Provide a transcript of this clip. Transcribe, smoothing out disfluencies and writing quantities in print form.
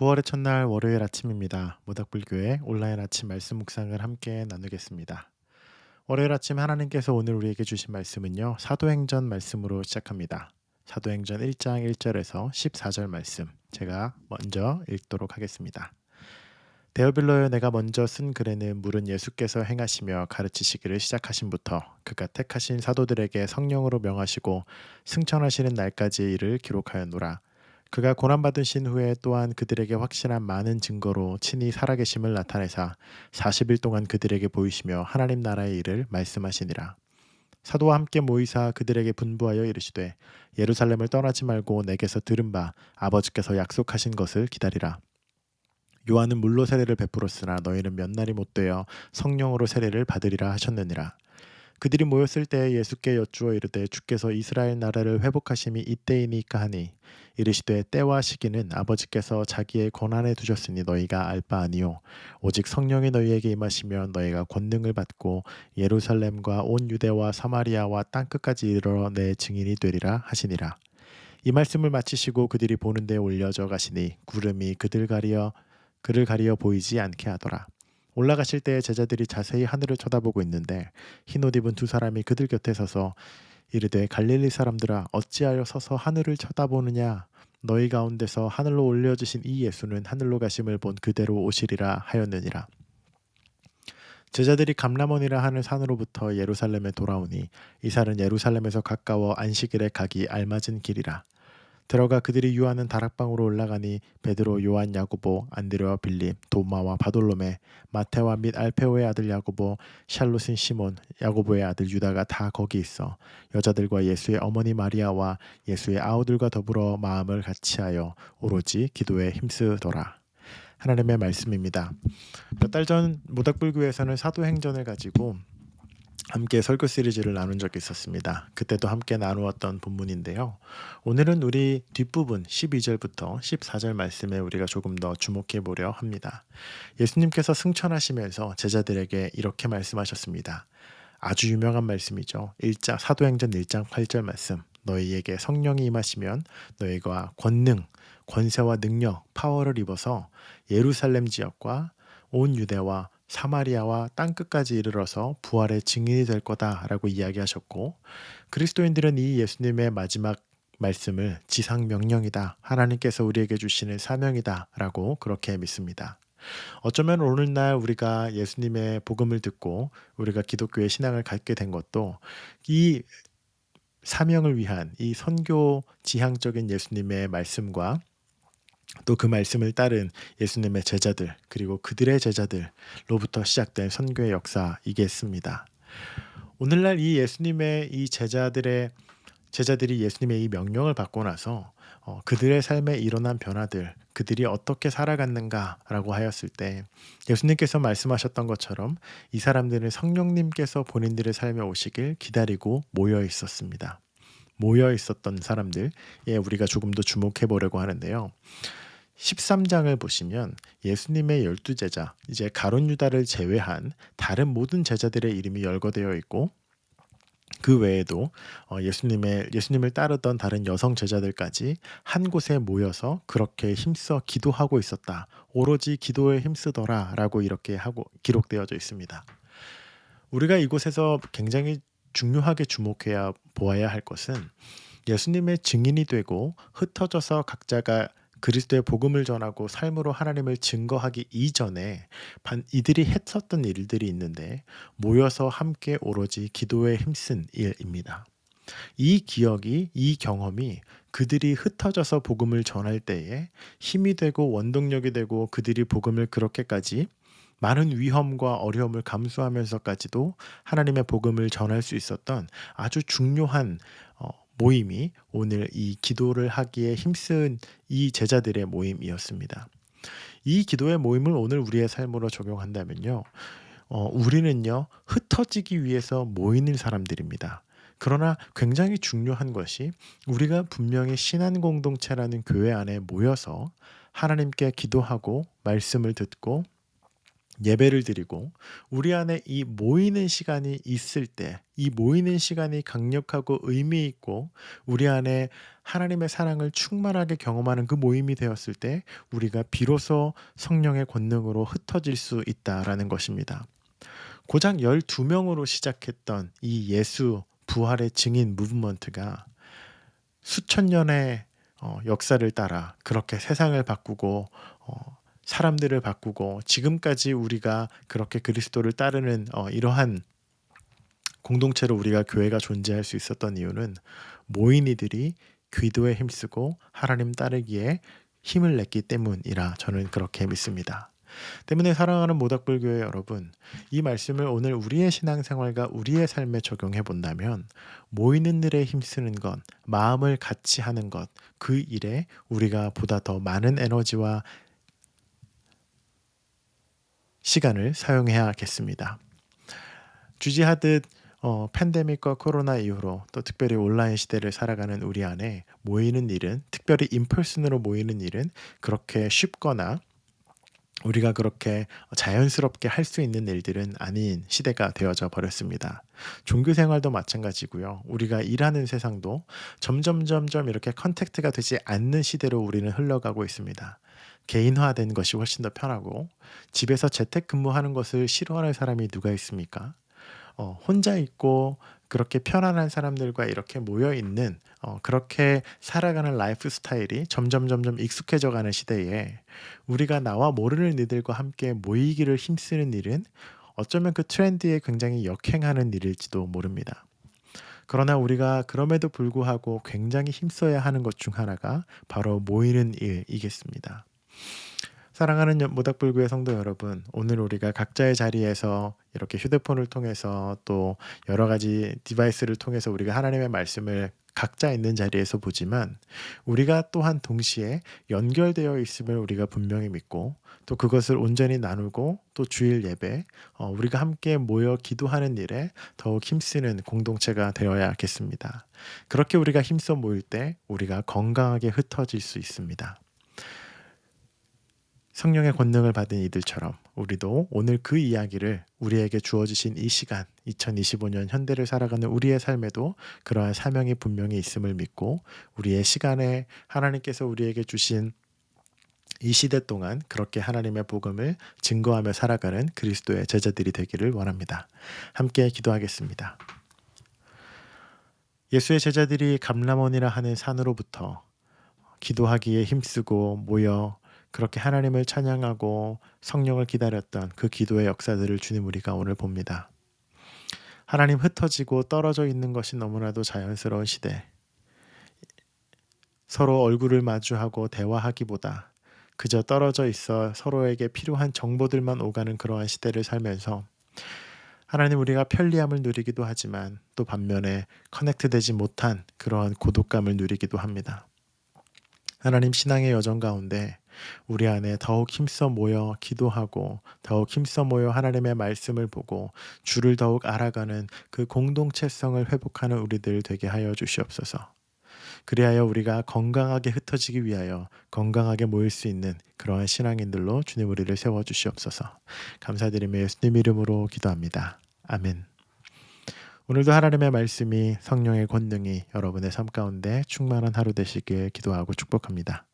9월의 첫날 월요일 아침입니다. 모닥불교회 온라인 아침 말씀 묵상을 함께 나누겠습니다. 월요일 아침 하나님께서 오늘 우리에게 주신 말씀은요. 사도행전 말씀으로 시작합니다. 사도행전 1장 1절에서 14절 말씀 제가 먼저 읽도록 하겠습니다. 데오빌로여, 내가 먼저 쓴 글에는 물은 예수께서 행하시며 가르치시기를 시작하신부터 그가 택하신 사도들에게 성령으로 명하시고 승천하시는 날까지의 일을 기록하였노라. 그가 고난받으신 후에 또한 그들에게 확실한 많은 증거로 친히 살아계심을 나타내사 40일 동안 그들에게 보이시며 하나님 나라의 일을 말씀하시니라. 사도와 함께 모이사 그들에게 분부하여 이르시되 예루살렘을 떠나지 말고 내게서 들은 바 아버지께서 약속하신 것을 기다리라. 요한은 물로 세례를 베풀었으나 너희는 몇 날이 못되어 성령으로 세례를 받으리라 하셨느니라. 그들이 모였을 때 예수께 여쭈어 이르되 주께서 이스라엘 나라를 회복하심이 이때이니까 하니 이르시되 때와 시기는 아버지께서 자기의 권한에 두셨으니 너희가 알 바 아니요 오직 성령이 너희에게 임하시면 너희가 권능을 받고 예루살렘과 온 유대와 사마리아와 땅끝까지 이르러 내 증인이 되리라 하시니라. 이 말씀을 마치시고 그들이 보는 데 올려져 가시니 구름이 그를 가리어 보이지 않게 하더라. 올라가실 때 제자들이 자세히 하늘을 쳐다보고 있는데 흰옷 입은 두 사람이 그들 곁에 서서 이르되 갈릴리 사람들아 어찌하여 서서 하늘을 쳐다보느냐. 너희 가운데서 하늘로 올려주신 이 예수는 하늘로 가심을 본 그대로 오시리라 하였느니라. 제자들이 감람원이라 하는 산으로부터 예루살렘에 돌아오니 이 산은 예루살렘에서 가까워 안식일에 가기 알맞은 길이라. 들어가 그들이 유하는 다락방으로 올라가니 베드로, 요한, 야고보, 안드레와 빌립, 도마와 바돌로메, 마테와 및 알페오의 아들 야고보, 샬롯인 시몬, 야고보의 아들 유다가 다 거기 있어 여자들과 예수의 어머니 마리아와 예수의 아우들과 더불어 마음을 같이하여 오로지 기도에 힘쓰더라. 하나님의 말씀입니다. 몇 달 전 모닥불교에서는 사도행전을 가지고 함께 설교 시리즈를 나눈 적이 있었습니다. 그때도 함께 나누었던 본문인데요. 오늘은 우리 뒷부분 12절부터 14절 말씀에 우리가 조금 더 주목해 보려 합니다. 예수님께서 승천하시면서 제자들에게 이렇게 말씀하셨습니다. 아주 유명한 말씀이죠. 사도행전 1장 8절 말씀. 너희에게 성령이 임하시면 너희가 권능, 권세와 능력, 파워를 입어서 예루살렘 지역과 온 유대와 사마리아와 땅끝까지 이르러서 부활의 증인이 될 거다라고 이야기하셨고, 그리스도인들은 이 예수님의 마지막 말씀을 지상 명령이다, 하나님께서 우리에게 주시는 사명이다라고 그렇게 믿습니다. 어쩌면 오늘날 우리가 예수님의 복음을 듣고 우리가 기독교의 신앙을 갖게 된 것도 이 사명을 위한 이 선교 지향적인 예수님의 말씀과 또 그 말씀을 따른 예수님의 제자들 그리고 그들의 제자들로부터 시작된 선교의 역사이겠습니다. 오늘날 이 예수님의 이 제자들이 예수님의 이 명령을 받고 나서 그들의 삶에 일어난 변화들, 그들이 어떻게 살아갔는가라고 하였을 때 예수님께서 말씀하셨던 것처럼 이 사람들은 성령님께서 본인들의 삶에 오시길 기다리고 모여 있었습니다. 모여 있었던 사람들에 우리가 조금 더 주목해 보려고 하는데요. 13장을 보시면 예수님의 12제자, 이제 가룟 유다를 제외한 다른 모든 제자들의 이름이 열거되어 있고, 그 외에도 예수님을 따르던 다른 여성 제자들까지 한 곳에 모여서 그렇게 힘써 기도하고 있었다. 오로지 기도에 힘쓰더라라고 이렇게 하고 기록되어져 있습니다. 우리가 이곳에서 굉장히 중요하게 주목해야 보아야 할 것은 예수님의 증인이 되고 흩어져서 각자가 그리스도의 복음을 전하고 삶으로 하나님을 증거하기 이전에 이들이 했었던 일들이 있는데 모여서 함께 오로지 기도에 힘쓴 일입니다. 이 기억이, 이 경험이 그들이 흩어져서 복음을 전할 때에 힘이 되고 원동력이 되고 그들이 복음을 그렇게까지 많은 위험과 어려움을 감수하면서까지도 하나님의 복음을 전할 수 있었던 아주 중요한 모임이 오늘 이 기도를 하기에 힘쓴 이 제자들의 모임이었습니다. 이 기도의 모임을 오늘 우리의 삶으로 적용한다면요. 우리는요, 흩어지기 위해서 모이는 사람들입니다. 그러나 굉장히 중요한 것이 우리가 분명히 신앙 공동체라는 교회 안에 모여서 하나님께 기도하고 말씀을 듣고 예배를 드리고 우리 안에 이 모이는 시간이 있을 때, 이 모이는 시간이 강력하고 의미 있고 우리 안에 하나님의 사랑을 충만하게 경험하는 그 모임이 되었을 때 우리가 비로소 성령의 권능으로 흩어질 수 있다라는 것입니다. 고작 12명으로 시작했던 이 예수 부활의 증인 무브먼트가 수천 년의 역사를 따라 그렇게 세상을 바꾸고 사람들을 바꾸고 지금까지 우리가 그렇게 그리스도를 따르는 이러한 공동체로 우리가 교회가 존재할 수 있었던 이유는 모인 이들이 기도에 힘쓰고 하나님 따르기에 힘을 냈기 때문이라 저는 그렇게 믿습니다. 때문에 사랑하는 모닥불교회 여러분, 이 말씀을 오늘 우리의 신앙생활과 우리의 삶에 적용해 본다면 모이는 일에 힘쓰는 것, 마음을 같이 하는 것, 그 일에 우리가 보다 더 많은 에너지와 시간을 사용해야겠습니다. 주지하듯 팬데믹과 코로나 이후로 또 특별히 온라인 시대를 살아가는 우리 안에 모이는 일은, 특별히 인펄슨으로 모이는 일은 그렇게 쉽거나 우리가 그렇게 자연스럽게 할 수 있는 일들은 아닌 시대가 되어져 버렸습니다. 종교 생활도 마찬가지고요. 우리가 일하는 세상도 점점 이렇게 컨택트가 되지 않는 시대로 우리는 흘러가고 있습니다. 개인화된 것이 훨씬 더 편하고 집에서 재택근무하는 것을 싫어하는 사람이 누가 있습니까? 혼자 있고 그렇게 편안한 사람들과 이렇게 모여 있는 그렇게 살아가는 라이프 스타일이 점점 익숙해져 가는 시대에 우리가 나와 모르는 이들과 함께 모이기를 힘쓰는 일은 어쩌면 그 트렌드에 굉장히 역행하는 일일지도 모릅니다. 그러나 우리가 그럼에도 불구하고 굉장히 힘써야 하는 것 중 하나가 바로 모이는 일이겠습니다. 사랑하는 모닥불교의 성도 여러분, 오늘 우리가 각자의 자리에서 이렇게 휴대폰을 통해서 또 여러 가지 디바이스를 통해서 우리가 하나님의 말씀을 각자 있는 자리에서 보지만 우리가 또한 동시에 연결되어 있음을 우리가 분명히 믿고 또 그것을 온전히 나누고 또 주일 예배, 우리가 함께 모여 기도하는 일에 더욱 힘쓰는 공동체가 되어야겠습니다. 그렇게 우리가 힘써 모일 때 우리가 건강하게 흩어질 수 있습니다. 성령의 권능을 받은 이들처럼 우리도 오늘 그 이야기를 우리에게 주어지신 이 시간, 2025년 현대를 살아가는 우리의 삶에도 그러한 사명이 분명히 있음을 믿고 우리의 시간에 하나님께서 우리에게 주신 이 시대 동안 그렇게 하나님의 복음을 증거하며 살아가는 그리스도의 제자들이 되기를 원합니다. 함께 기도하겠습니다. 예수의 제자들이 감람원이라 하는 산으로부터 기도하기에 힘쓰고 모여 그렇게 하나님을 찬양하고 성령을 기다렸던 그 기도의 역사들을 주님 우리가 오늘 봅니다. 하나님 흩어지고 떨어져 있는 것이 너무나도 자연스러운 시대. 서로 얼굴을 마주하고 대화하기보다 그저 떨어져 있어 서로에게 필요한 정보들만 오가는 그러한 시대를 살면서 하나님 우리가 편리함을 누리기도 하지만 또 반면에 커넥트되지 못한 그러한 고독감을 누리기도 합니다. 하나님 신앙의 여정 가운데 우리 안에 더욱 힘써 모여 기도하고 더욱 힘써 모여 하나님의 말씀을 보고 주를 더욱 알아가는 그 공동체성을 회복하는 우리들 되게 하여 주시옵소서. 그리하여 우리가 건강하게 흩어지기 위하여 건강하게 모일 수 있는 그러한 신앙인들로 주님 우리를 세워주시옵소서. 감사드리며 예수님 이름으로 기도합니다. 아멘. 오늘도 하나님의 말씀이 성령의 권능이 여러분의 삶 가운데 충만한 하루 되시길 기도하고 축복합니다.